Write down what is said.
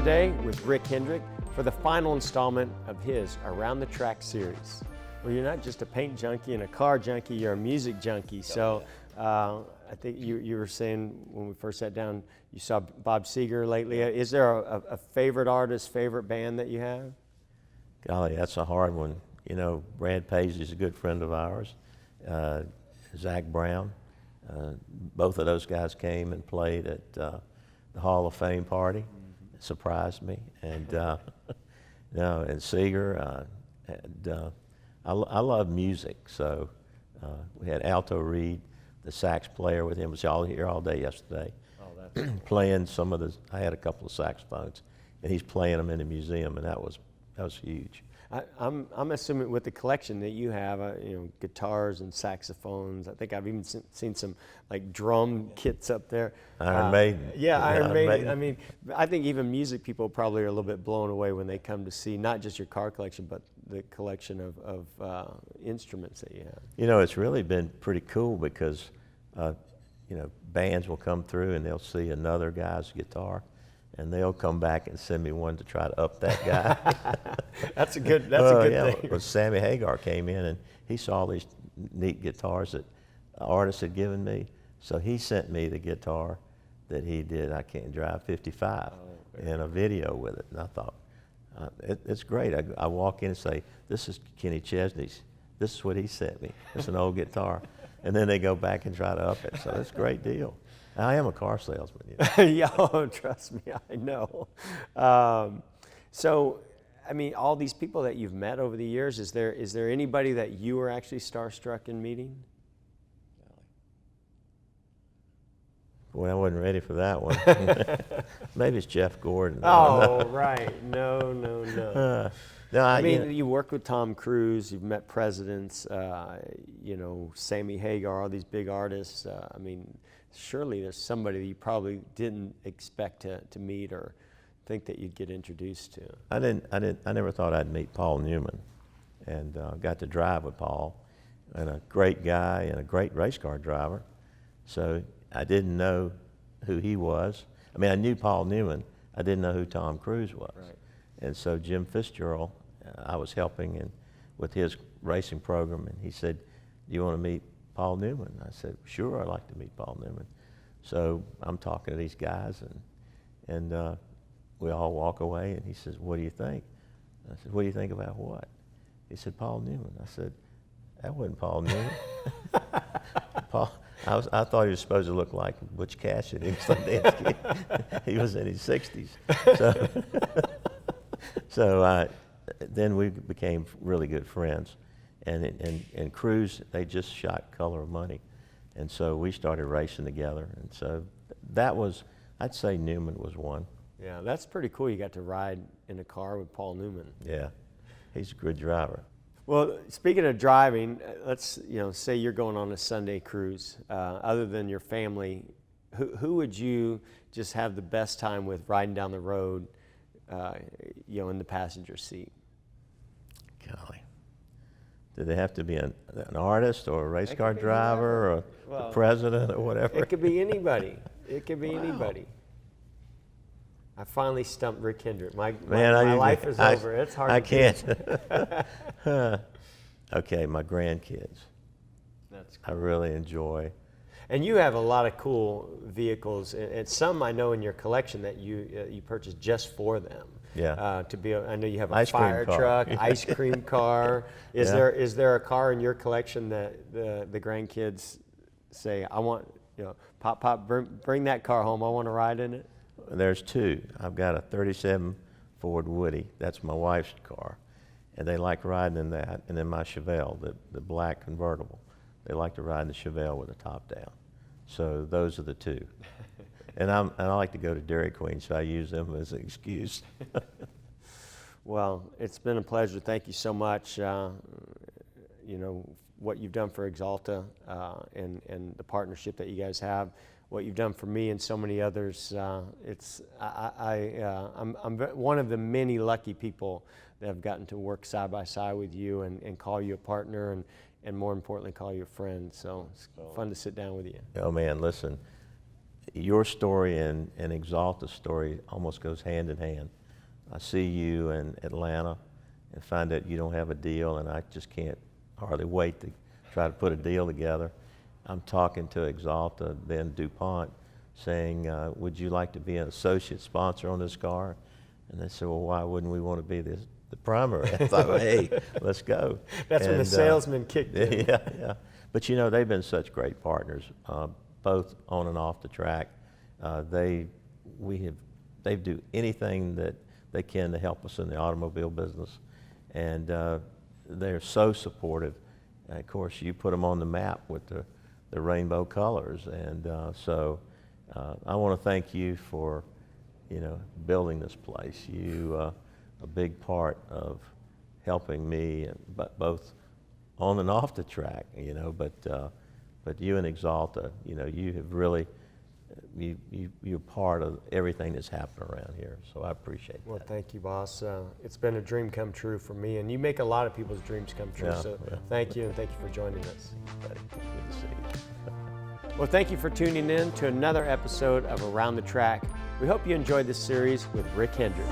today with Rick Hendrick for the final installment of his Around the Track series. Well, you're not just a paint junkie and a car junkie, you're a music junkie. So I think you were saying when we first sat down, you saw Bob Seger lately. Is there a favorite artist, favorite band that you have? Golly, that's a hard one. You know, Brad Paisley's a good friend of ours. Zach Brown. Both of those guys came and played at the Hall of Fame party. It surprised me. And and Seger. I love music, so we had Alto Reed, the sax player, with him. Was all here all day yesterday. Oh, that's playing some of the. I had a couple of saxophones, and he's playing them in the museum, and that was huge. I'm assuming with the collection that you have, guitars and saxophones. I think I've even seen some like drum kits up there. Iron Maiden. Yeah, Iron Maiden. I mean, I think even music people probably are a little bit blown away when they come to see not just your car collection, but the collection of instruments that you have. You know, it's really been pretty cool because, bands will come through and they'll see another guy's guitar, and they'll come back and send me one to try to up that guy. That's a good thing. Well, Sammy Hagar came in and he saw these neat guitars that artists had given me, so he sent me the guitar that he did. I Can't Drive 55 and a video with it, and I thought it's great. I walk in and say, "This is Kenny Chesney's. This is what he sent me. It's an old guitar," and then they go back and try to up it. So it's a great deal. I am a car salesman. Yeah, trust me, I know. So, I mean, all these people that you've met over the years, is there anybody that you were actually starstruck in meeting? Boy, I wasn't ready for that one. Maybe it's Jeff Gordon. Oh, right. No. No, I mean, you worked with Tom Cruise, you've met presidents, Sammy Hagar, all these big artists. I mean, surely there's somebody that you probably didn't expect to meet or think that you'd get introduced to. I never thought I'd meet Paul Newman, and got to drive with Paul, and a great guy and a great race car driver. So I didn't know who he was. I mean, I knew Paul Newman. I didn't know who Tom Cruise was. Right. And so Jim Fitzgerald, I was helping with his racing program, and he said, "Do you want to meet Paul Newman?" I said, "Sure, I'd like to meet Paul Newman." So I'm talking to these guys, and we all walk away, and he says, "What do you think?" I said, "What do you think about what?" He said, "Paul Newman." I said, "That wasn't Paul Newman." Paul, I thought he was supposed to look like Butch Cassidy. He was in his 60s. So then we became really good friends. And Cruise, they just shot Color of Money. And so we started racing together. And so that was, I'd say Newman was one. Yeah, that's pretty cool. You got to ride in a car with Paul Newman. Yeah, he's a good driver. Well, speaking of driving, let's say you're going on a Sunday cruise. Other than your family, who would you just have the best time with riding down the road, in the passenger seat? Golly, do they have to be an artist or a race car driver or the president or whatever? It could be anybody. It could be anybody. I finally stumped Rick Hendrick. My life is over. It's hard. I can't. Okay, my grandkids. That's cool. I really enjoy. And you have a lot of cool vehicles, and some I know in your collection that you purchased just for them. Yeah. I know you have a fire truck, ice cream car. Is there a car in your collection that the grandkids say, "I want, Pop, bring that car home. I want to ride in it"? There's two. I've got a 37 Ford Woody. That's my wife's car, and they like riding in that. And then my Chevelle, the black convertible. They like to ride in the Chevelle with the top down. So those are the two. And I like to go to Dairy Queen, so I use them as an excuse. Well, it's been a pleasure. Thank you so much. What you've done for Axalta and the partnership that you guys have, what you've done for me and so many others. I'm one of the many lucky people that have gotten to work side by side with you and call you a partner and more importantly, call you a friend. So it's fun to sit down with you. Oh man, listen, your story and Axalta's story almost goes hand in hand. I see you in Atlanta and find out you don't have a deal, and I just can't hardly wait to try to put a deal together. I'm talking to Axalta, then DuPont, saying, would you like to be an associate sponsor on this car? And they said, well, why wouldn't we want to be the primary? I thought, well, hey, let's go. That's when the salesman kicked in. Yeah, yeah. But you know, they've been such great partners, both on and off the track. They do anything that they can to help us in the automobile business, and they're so supportive. And of course, you put them on the map with the rainbow colors, and so I want to thank you for, you know, building this place. You a big part of helping me, but both on and off the track, you know. But you and Axalta, you know, you have really. You're part of everything that's happened around here, so I appreciate that. Well, thank you, boss. It's been a dream come true for me, and you make a lot of people's dreams come true, so thank you, and thank you for joining us. Good to see you. Well, thank you for tuning in to another episode of Around the Track. We hope you enjoyed this series with Rick Hendrick.